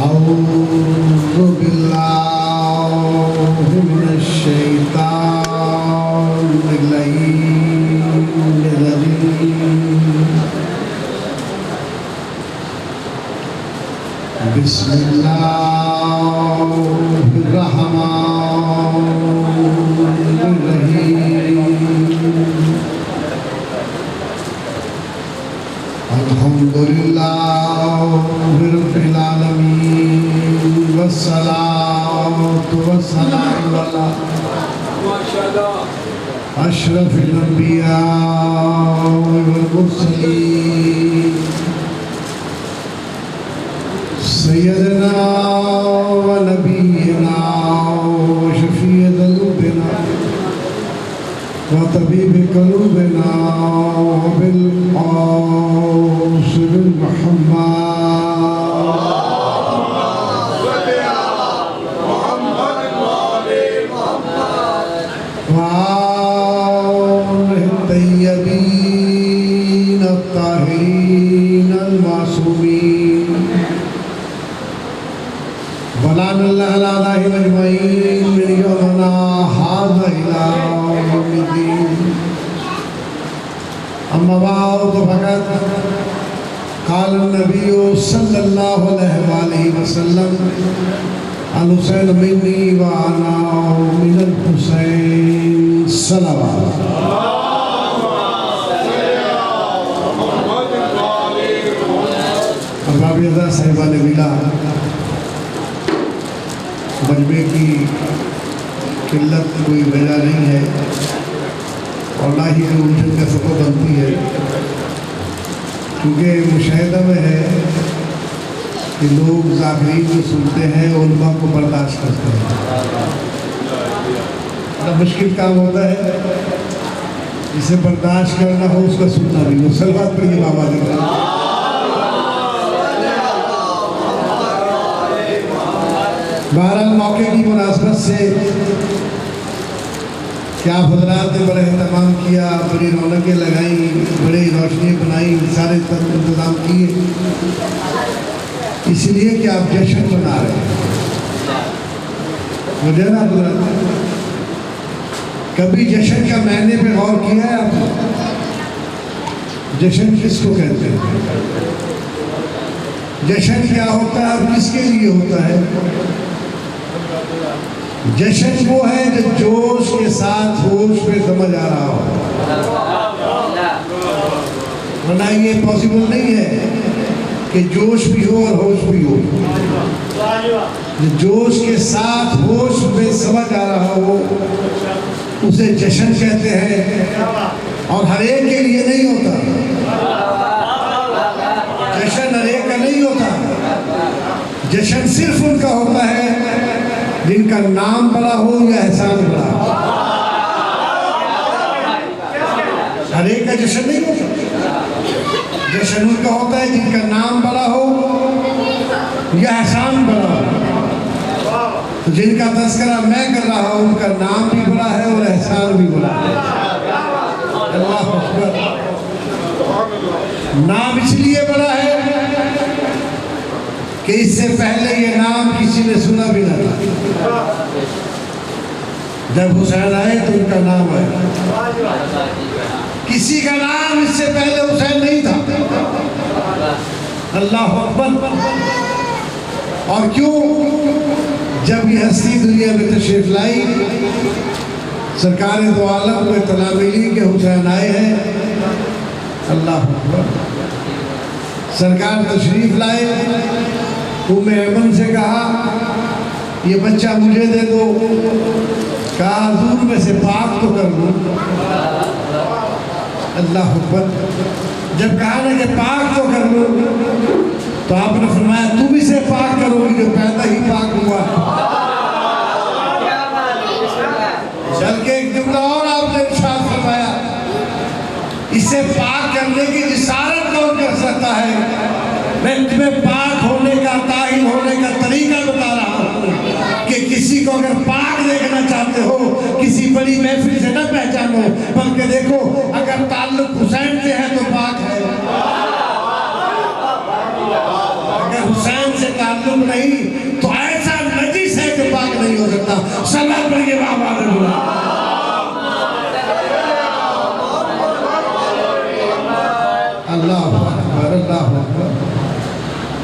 أعوذ بالله من الشيطان الرجيم بسم الله الرحمن الرحيم الحمد لله رب العالمين والصلاة والسلام على أشرف الأنبياء والمرسلين سيدنا ونبينا وشفيع ذنوبنا وطبيب قلوبنا وبالقاص بن محمد وآله الطيبين الطاهرين المعصومين ولعن الله على أعدائهم أجمعين من يومنا هذا إلى يوم الدين أما بعد فقد قال النبي صلى الله عليه وآله وسلم الحسين مني وأنا من الحسين صلوات ارباب رضا صاحبان ولا مجمع کی قلت کوئی وجہ نہیں ہے اور نہ ہی الجھن کا سبب بنتی ہے، کیونکہ مشاہدہ میں ہے کہ لوگ ذاکرین جو سنتے ہیں علماء کو برداشت کرتے ہیں۔ بڑا مشکل کام ہوتا ہے، جسے برداشت کرنا ہو اس کا سننا بھی ہو۔ صلوات پر یہ بابا دیکھ رہا ہے۔ بہرحال موقع کی مناسبت سے کیا حضرات نے بڑا اہتمام کیا، بڑی رونقیں لگائیں، بڑی روشنیاں بنائیں، سارے انتظام کیے، اس لیے کہ آپ جشن منا رہے ہیں۔ مجھے نا حضرات کبھی جشن کا معنی پہ غور کیا ہے آپ نے؟ جشن کس کو کہتے ہیں؟ جشن کیا ہوتا ہے اور کس کے لیے ہوتا ہے؟ جشن وہ ہے جو جوش کے ساتھ ہوش پہ سمجھ آ رہا ہو، ورنہ یہ پاسبل نہیں ہے کہ جوش بھی ہو اور ہوش بھی ہو۔ جوش کے ساتھ ہوش پہ سمجھ آ رہا ہو اسے جشن کہتے ہیں، اور ہر ایک کے لیے نہیں ہوتا۔ جشن ہر ایک کا نہیں ہوتا، جشن صرف ان کا ہوتا ہے جن کا نام بڑا ہو یا احسان بڑا ہو۔ ہر ایک کا جشن نہیں ہوتا، جشن ان کا ہوتا ہے جن کا نام بڑا ہو یا احسان بڑا ہو۔ تو جن کا تذکرہ میں کر رہا ہوں ان کا نام بھی بڑا ہے اور احسان بھی بڑا ہے۔ اللہ اکبر۔ نام اس لیے بڑا ہے کہ اس سے پہلے یہ نام کسی نے سنا بھی نہ تھا۔ جب حسین آئے تو ان کا نام آیا، کسی کا نام اس سے پہلے حسین نہیں تھا۔ اللہ اکبر۔ اور کیوں؟ جب یہ ہستی دنیا میں تشریف لائی، سرکار دو عالم کو اطلاع ملی کہ حسین آئے ہیں۔ اللہ اکبر۔ سرکار تشریف لائے، ایمن سے کہا یہ بچہ مجھے دے دو، کہا حضور میں سے پاک تو کر دو۔ اللہ اکبر۔ جب کہا نا کہ پاک تو کر دو تو آپ نے فرمایا تم اسے پاک کرو گی جو پیدا ہی پاک ہوا۔ چل کے ایک جملہ اور آپ نے ارشاد فرمایا، اسے پاک کرنے کی جسارت کون کر سکتا ہے؟ میں تمہیں پاک ہونے کا، طاہر ہونے کا طریقہ بتا رہا ہوں کہ کسی کو اگر پاک دیکھنا چاہتے ہو کسی بڑی محفل سے نہ پہچانو، بلکہ دیکھو اگر تعلق حسین سے ہے تو پاک ہے، اگر حسین سے تعلق نہیں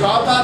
14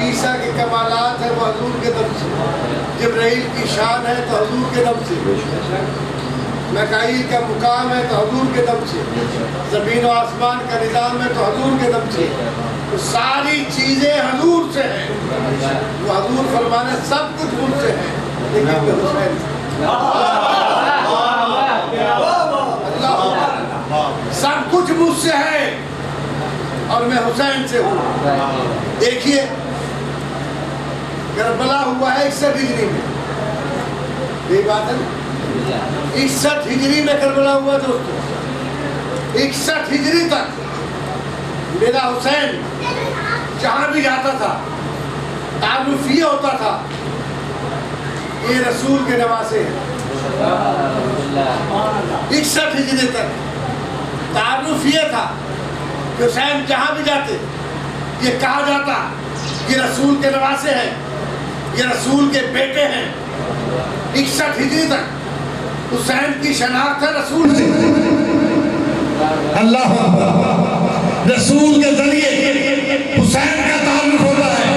عیسیٰ کے کمالات ہیں وہ حضور کے دم سے، جبرائیل کی شان ہے تو حضور کے دم سے، میکائیل کا مقام ہے تو حضور کے دم سے، زمین و آسمان کا نظام ہے تو حضور کے دم سے، تو ساری چیزیں حضور سے ہیں۔ وہ حضور فرمانے سب کچھ مجھ سے ہے لیکن میں حسین سے، سب کچھ مجھ سے ہے اور میں حسین سے ہوں۔ دیکھیے کربلا ہوا ہے 61 ہجری میں، یہی بات ہے نا، 61 ہجری میں کربلا ہوا دوستو، 61 ہجری تک میرا حسین جہاں بھی جاتا تھا تعارف یہ ہوتا تھا یہ رسول کے نواسے ہیں۔ 61 ہجری تک تعارف یہ تھا کہ حسین جہاں بھی جاتے یہ کہا جاتا یہ رسول کے نواسے ہیں، یہ رسول کے بیٹے ہیں۔ 61 ہجری تک حسین کی شناخت ہے رسول سے، اللہ اکبر، رسول کے ذریعے حسین کا تعلق ہوتا ہے۔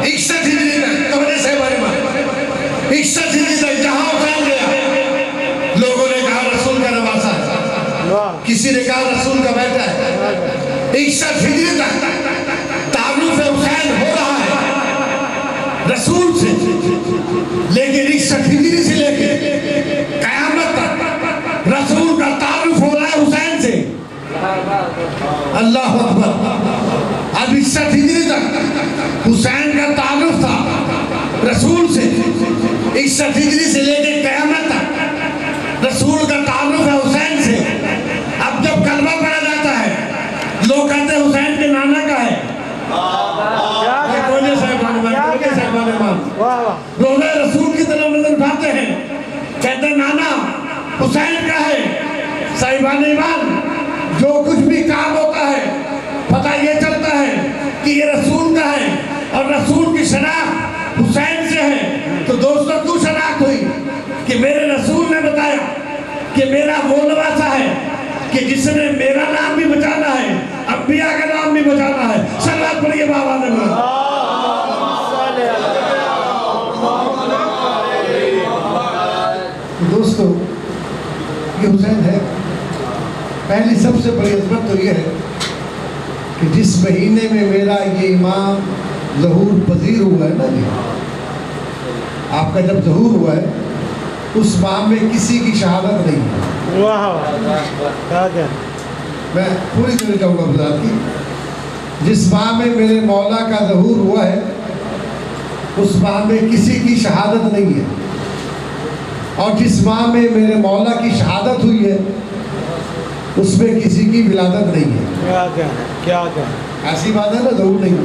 61 ہجری تک توجہ سے ہمارے ماں 61 ہجری تک جہاں حسین گیا لوگوں نے کہا رسول کا نواسا ہے، کسی نے کہا رسول کا بیٹا ہے۔ 61 ہجری تک تعلق حسین ہو رہا ہے رسول سے، لیکن 61 ہجری سے لے کے قیامت تک رسول کا تعلق ہو رہا ہے حسین سے، اللہ اکبر۔ اب 61 ہجری تک حسین کا تعلق تھا رسول سے، 61 ہجری سے لے کے قیامت تک رسول کا تعلق ہے حسین سے۔ اب جب کلمہ پڑھا جاتا ہے لوگ کہتے ہیں حسین کے نانا کا ہے، روزہ رسول کی طرف نظر اٹھاتے ہیں کہتے ہیں نانا حسین کا ہے۔ صاحبان ایمان جو کچھ بھی کام ہوتا ہے پتہ یہ چلتا ہے کہ یہ رسول کا ہے اور رسول کی شناخت حسین سے ہے۔ تو دوستوں کیوں شناخت ہوئی کہ میرے رسول نے بتایا کہ میرا وہ نواسا ہے کہ جس نے میرا نام بھی بچانا ہے، انبیاء کا نام بھی بچانا ہے۔ صلوات پڑھیے بابا نے بولا۔ دوستو یہ حسین ہے۔ پہلی سب سے بڑی عظمت تو یہ ہے کہ جس مہینے میں میرا یہ امام ظہور پذیر ہوا ہے نا جی، آپ کا جب ظہور ہوا ہے اس ماہ میں کسی کی شہادت نہیں ہے۔ میں پوری طرح چاہوں گا بذات کی، جس ماہ میں میرے مولا کا ظہور ہوا ہے اس ماہ میں کسی کی شہادت نہیں ہے، اور جس ماہ میں میرے مولا کی شہادت ہوئی ہے اس میں کسی کی ولادت نہیں ہے۔ کیا ایسی بات ہے نا، ظہور نہیں۔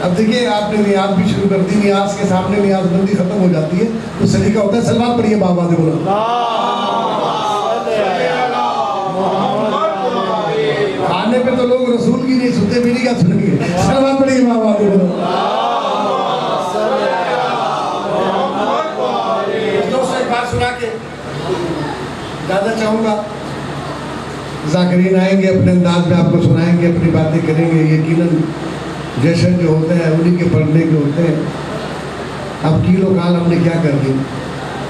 اب دیکھیے آپ نے نیاز بھی شروع کر دی، نیاز کے سامنے نیاز بندی ختم ہو جاتی ہے تو سلیقہ ہوتا ہے صلوات پڑھیے بابا نے بولا۔ کھانے پہ تو لوگ رسول کی نہیں سنتے، میری کیا سنیں گے؟ صلوات پڑھیے بابا نے بولا۔ دوستوں ایک بات سنا کے زیادہ چاہوں گا، ذاکرین آئیں گے اپنے انداز میں آپ کو سنائیں گے، اپنی باتیں کریں گے، یقیناً جشن جو ہوتے ہیں انہی کے پڑھنے کے ہوتے ہیں۔ اب کیلو کال ہم نے کیا کر دی،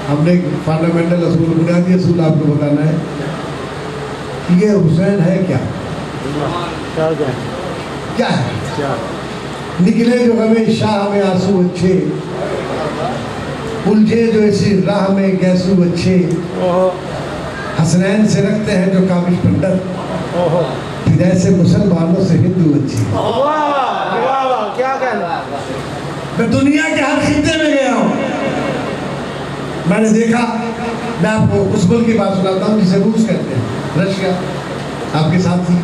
ہم نے فنڈامنٹل اصول، بنیادی اصول آپ کو بتانا ہے کہ یہ حسین ہے کیا ہے۔ نکلے جو ہمیں شاہ میں آنسو اچھے، الجھے جو اسی راہ میں گیسو اچھے، حسنین سے رکھتے ہیں جو کامش پنڈر، پھر ایسے مسلمانوں سے ہندو اچھے۔ میں دنیا کے ہر خطے میں گیا ہوں، میں نے دیکھا، میں آپ کو اس ملک کی بات سناتا ہوں جسے روس کہتے ہیں، رشیا، آپ کے ساتھ تھی۔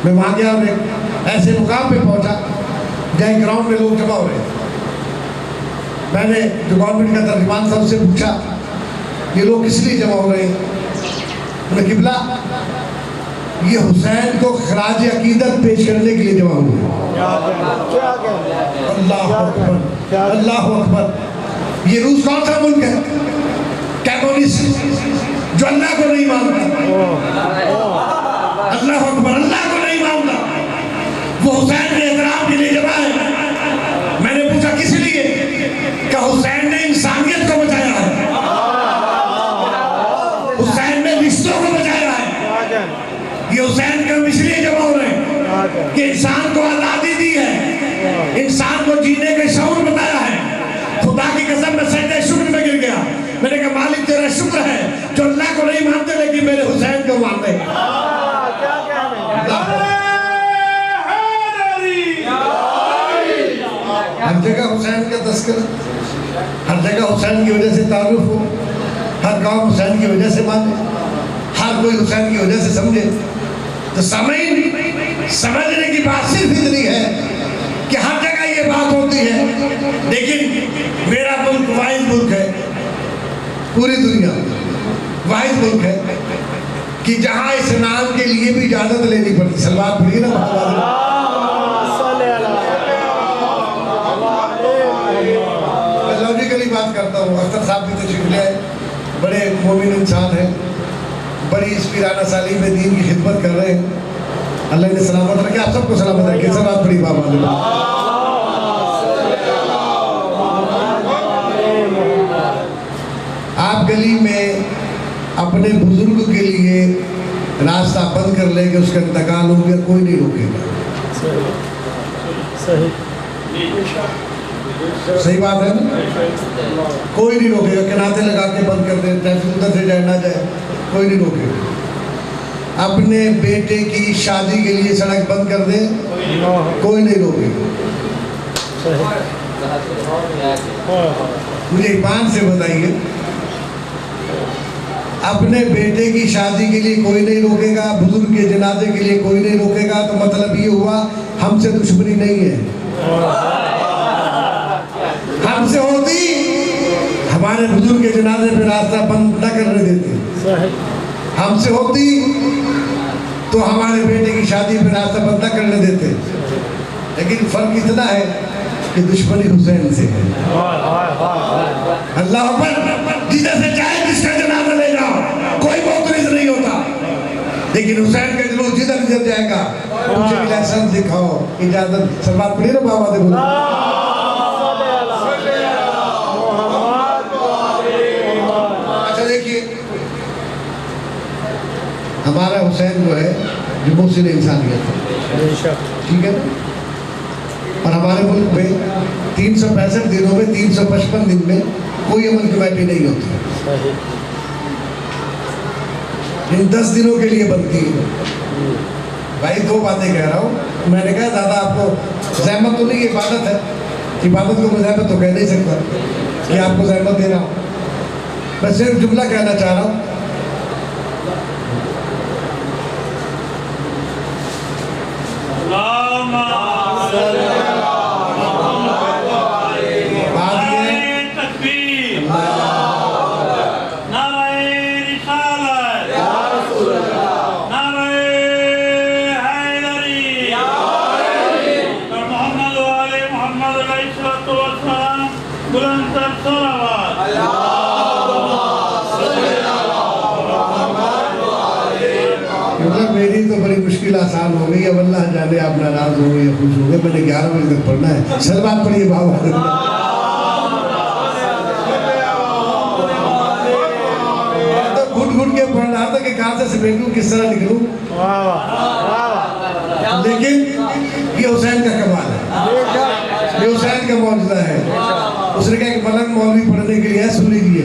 میں وہاں گیا اور ایک ایسے مقام پہ پہنچا جہاں گراؤنڈ میں لوگ جمع ہو رہے تھے۔ میں نے جو گورنمنٹ کا ترجمان تھا اس سے پوچھا یہ لوگ کس لیے جمع ہو رہے ہیں؟ انہیں قبلہ یہ حسین کو خراج عقیدت پیش کرنے کے لیے جمع ہوئے۔ اللہ اکبر، اللہ اکبر۔ یہ روس کون سا ملک ہے؟ کمیونسٹ، جو اللہ کو نہیں مانتا۔ اللہ اکبر، اللہ کو نہیں مانتا، وہ حسین کے احترام کے لیے جمع ہے۔ انسان کو آزادی دی ہے، انسان کو جینے کے شعور بتایا ہے۔ خدا کی قسم میں سجدہ شکر میں گر گیا، میں نے کہا مالک تیرا شکر ہے جو اللہ کو نہیں مانتے لیکن میرے حسین کو مانتے ہیں۔ ہر جگہ حسین کا تذکرہ، ہر جگہ حسین کی وجہ سے تعارف ہو، ہر قوم حسین کی وجہ سے مانے، ہر کوئی حسین کی وجہ سے سمجھے۔ تو سامعین، سمجھنے کی بات صرف اتنی ہے کہ ہر جگہ یہ بات ہوتی ہے، لیکن میرا ملک واحد ملک ہے، پوری دنیا واحد ملک ہے کہ جہاں اس نام کے لیے بھی اجازت لینی پڑتی۔ سلوات پڑھیے نا محمد۔ لوجیکلی بات کرتا ہوں، اختر صاحب بھی تشریف لے آئے، بڑے مومن انسان ہیں، بڑی اس پیرانہ سالی میں دین کی خدمت کر رہے ہیں، اللہ نے سلامت رکھے، آپ سب کو سلامت رکھے۔ سلوات پڑھی بابا اللہ۔ آپ گلی میں اپنے بزرگ کے لیے راستہ بند کر لیں کہ اس کا انتقال ہو گیا، کوئی نہیں روکے گا۔ صحیح بات ہے نا؟ کوئی نہیں روکے گا، کناتے لگا کے بند کر دیں، ٹریفک ادھر سے جائے نہ جائے، کوئی نہیں روکے گا۔ اپنے بیٹے کی شادی کے لیے سڑک بند کر دیں، کوئی نہیں روکے گا۔ مجھے ایمان سے بتائیے، اپنے بیٹے کی شادی کے لیے کوئی نہیں روکے گا، بزرگ کے جنازے کے لیے کوئی نہیں روکے گا، تو مطلب یہ ہوا ہم سے دشمنی نہیں ہے۔ ہم سے ہوتی ہمارے بزرگ کے جنازے پہ راستہ بند نہ کرنے دیتے، ہم سے ہوتی تو ہمارے بیٹے کی شادی پہ راستہ بند نہ کرنے دیتے، لیکن فرق اتنا ہے کہ دشمنی حسین سے ہے۔ اللہ اکبر، جدھر سے چاہے جس کا جنازہ لے جاؤ، کوئی معترض نہیں ہوتا، لیکن حسین کا جلوس جدھر جدھر جائے گا مجھے بھی لائسنس دکھاؤ، اجازت۔ سلوات پڑھی نا بابا دے بولو۔ اچھا دیکھیے، ہمارا حسین جو ہے جو محسن انسانیت ہے، ٹھیک ہے، اور ہمارے ملک میں 365 دنوں میں 355 دن میں کوئی عمل کمیٹی نہیں ہوتی، ان 10 دنوں کے لیے بنتی ہے۔ بھائی دو باتیں کہہ رہا ہوں، میں نے کہا دادا آپ کو زحمت تو نہیں، عبادت ہے، عبادت کو میں زحمت تو کہہ نہیں سکتا کہ آپ کو زحمت دے رہا ہوں، میں صرف جملہ کہنا چاہ رہا ہوں۔ میری تو بڑی مشکل آسان ہو گئی، اب اللہ جانے آپ ناراض ہو گئے یا خوش ہو گئے، میں نے 11 بجے تک پڑھنا ہے۔ سلوات پڑھیے بابا۔ تو گھٹ گھٹ کے پڑھ رہا تھا کہ کہاں سے سمیٹوں، کس طرح نکلوں، لیکن یہ حسین کا کمال ہے، یہ حسین کا معجزہ ہے۔ اس نے کہا کہ ملنگ مولوی پڑھنے کے لیے ہے، سن لیجیے۔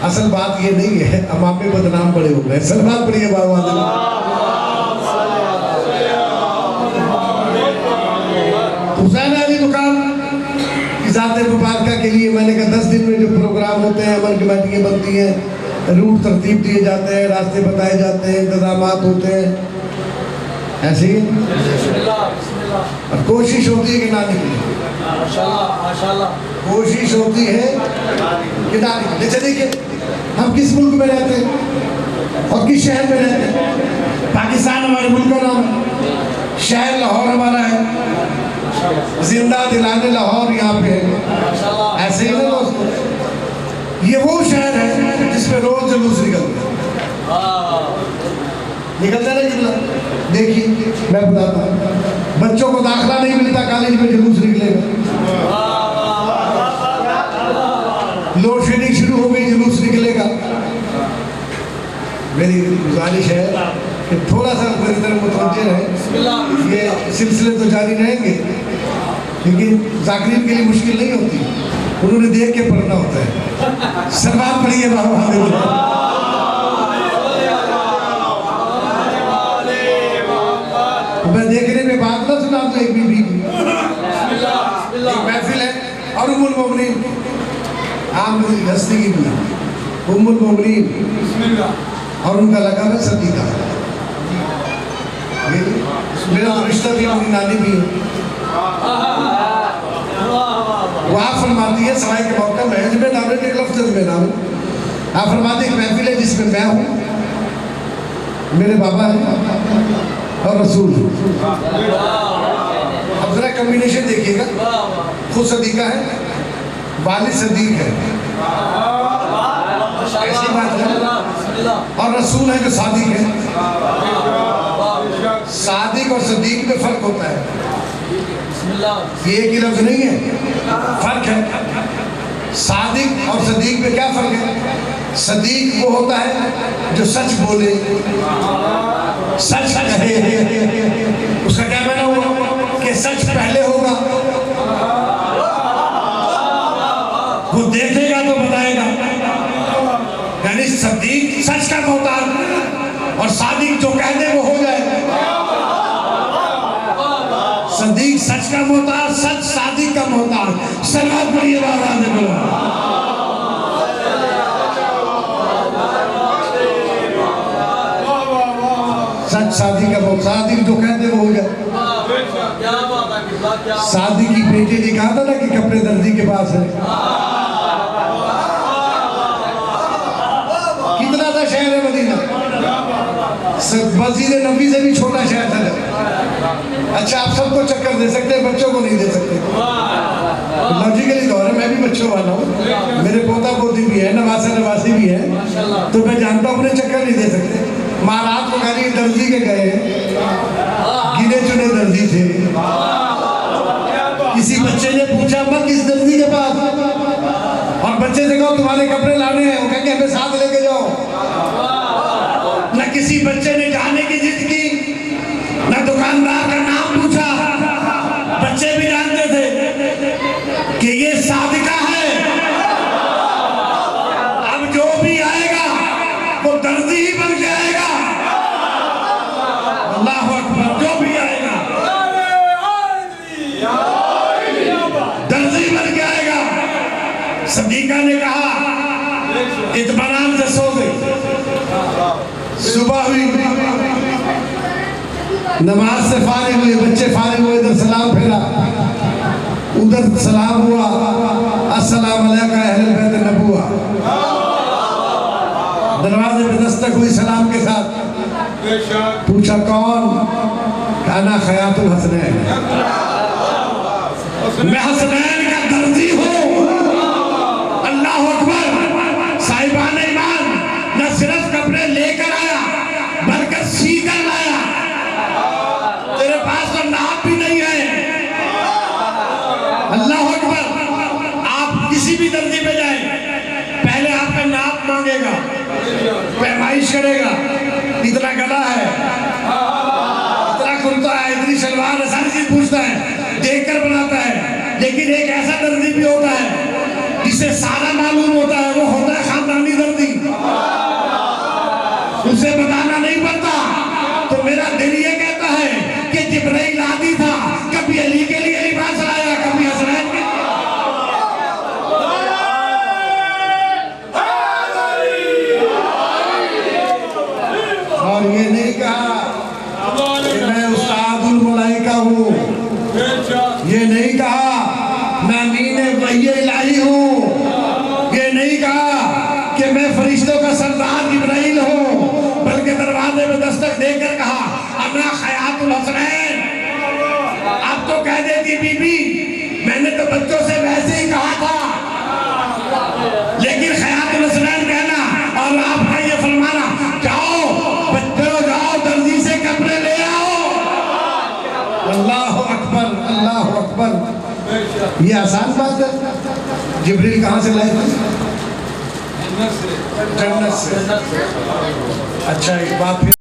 اصل بات یہ نہیں ہے، امام میں بدنام بڑے ہو گئے۔ سلوات پڑھیے بابا۔ حسین علی مقام کی ذات مبارکہ کے لیے میں نے کہا 10 دن میں جو پروگرام ہوتے ہیں، عمل کمیٹیاں بنتی ہیں، روٹ ترتیب دیے جاتے ہیں، راستے بتائے جاتے ہیں، انتظامات ہوتے ہیں، ایسے ہی اور کوشش ہوتی ہے کہ نہ نکلے، کوشش ہوتی ہے کہ نہ نکلے۔ جیسے دیکھیں ہم کس ملک میں رہتے ہیں اور کس شہر میں رہتے ہیں۔ پاکستان ہمارے ملک کا نام ہے، شہر لاہور ہمارا ہے، زندہ دلان لاہور یہاں پہ ہے، ایسے ہی نا دوستو، یہ وہ شہر ہے جس میں روز جلوس نکلتا ہے نا جملہ۔ دیکھیے میں بتاتا ہوں، بچوں کو داخلہ نہیں ملتا، کالج میں جلوس نکلے گا، لوڈ شیڈنگ شروع ہو گئی، جلوس نکلے گا۔ میری گزارش ہے کہ تھوڑا سا میری طرف متوجہ رہے. یہ سلسلے تو جاری رہیں گے لیکن ذاکرین کے لیے مشکل نہیں ہوتی, انہوں نے دیکھ کے پڑھنا ہوتا ہے. سلام پڑھیے بابا. میں دیکھنے میں بات نہ سنا تو ایک بی بی کی ایک محفل ہے اور ام المومنین عام ہستی کی بھی ام المومنین اور ان کا لقب ہے صدیقہ. میرا رشتہ بھی میری نانی بھی ہے. وہ آپ فرماتی ہے سوائے کے موقع مینجمنٹ آپ نے ایک لفظ میں نام آپ فرماتے ایک محفل ہے جس میں میں ہوں, میرے بابا ہیں اور رسول. اب ذرا کمبینیشن دیکھیے گا, خود صدیقہ ہے, والد صدیق ہے, ایسی بات ہے, اور رسول ہے جو صادق ہے. صادق اور صدیق میں فرق ہوتا ہے, یہ ایک ہی لفظ نہیں ہے, فرق ہے. صادق اور صدیق میں کیا فرق ہے؟ صدیق وہ ہوتا ہے جو سچ بولے, سچ کہے, اس کا کیا معنی ہوا کہ سچ پہلے ہوگا, وہ دیکھے گا تو بتائے گا. یعنی صدیق سچ کا محتاج اور صادق جو کہہ دے وہ ہو جائے. صدیق سچ کا محتاج, سچ صادق کا محتاج. صلوات پڑھیے بابا نے بولا. سچ صادق کا محتاج, صادق جو کہہ دے وہ ہو جائے. صادق کی بیٹی نے کہا تھا نا کہ کپڑے دردی کے پاس ہے. کتنا تھا شہر ہے مدینہ, مسجد نبی سے بھی چھوٹا شہر تھا. اچھا آپ سب کو چکر دے سکتے ہیں, بچوں کو نہیں دے سکتے. لاجیکلی طور ہے, میں بھی بچوں والا ہوں, میرے پوتا پوتی بھی ہے, نواسا نواسی بھی ہے, تو میں جانتا ہوں انہیں چکر نہیں دے سکتے. مہارات کو کہہ رہی درزی کے گئے, گنے چنے درزی تھے. کسی بچے نے پوچھا میں کس درزی کے پاس, اور بچے سے کہو تمہارے کپڑے لانے ہیں, وہ کہیں گے ہمیں ساتھ لے کے جاؤ. نہ کسی بچے نے جانے کی ضد کی, نہ دکاندار کا نام پوچھا. بچے بھی جانتے تھے کہ یہ صادقہ ہے, اب جو بھی آئے گا وہ درزی ہی بن کے آئے گا. اللہ اکبر, جو بھی آئے گا درزی بن کے آئے گا. صدیقہ نے کہا اطمینان سے سو گئی. صبح ہوئی, نماز سے فارغ ہوئے, بچے فارغ ہوئے, ادھر سلام پھیرا, ادھر سلام ہوا, السلام علیکم اہل بیت النبوہ. دروازے پہ دستک ہوئی سلام کے ساتھ. پوچھا کون؟ انا خیاط الحسنین, میں حسنین کا درزی ہوں. اللہ اکبر. صاحبان ایمان نہ صرف کپڑے لے کر آیا بلکہ سی کر لایا. تیرے پاس تو ناپ بھی نہیں ہے. اللہ اکبر. آپ کسی بھی درزی پہ جائیں, پہلے آپ کا ناپ مانگے گا, پیمائش کرے گا, اتنا گلا ہے, اتنا کرتا ہے, اتنی شلوار ہے, ساری چیز پوچھتا ہے, دیکھ کر بناتا ہے. لیکن ایک ایسا درزی بھی ہوتا ہے جسے سارا معلوم ہوتا ہے, وہ ہوتا ہے خاندانی درزی. اسے بتانا نہیں پڑتا. تو میرا دل یہ کہتا ہے کہ جبرائیل عادی تھا, کبھی علی کے لیے لباس لایا, کبھی حسنین کے لیے. اور یہ نہیں کہا کہ میں استاد الملائکہ ہوں, یہ نہیں کہا میں امین وحی الہی ہوں, یہ نہیں کہا کہ میں فرشتوں کا سردار جبرائیل ہوں, بلکہ دروازے میں دستک دے کر کہا انا خیاط الحسنین. اب تو کہہ دیتی بی بی میں نے تو بچوں سے ویسے ہی کہا تھا, لیکن خیاط الحسنین کہنا اور آپ کا یہ فرمانا, جاؤ بچوں جاؤ درزی سے کپڑے لے آؤ. اللہ اکبر, اللہ اکبر. یہ آسان بات ہے. جبریل کہاں سے لائے تھے؟ جنت سے. اچھا ایک بات پھر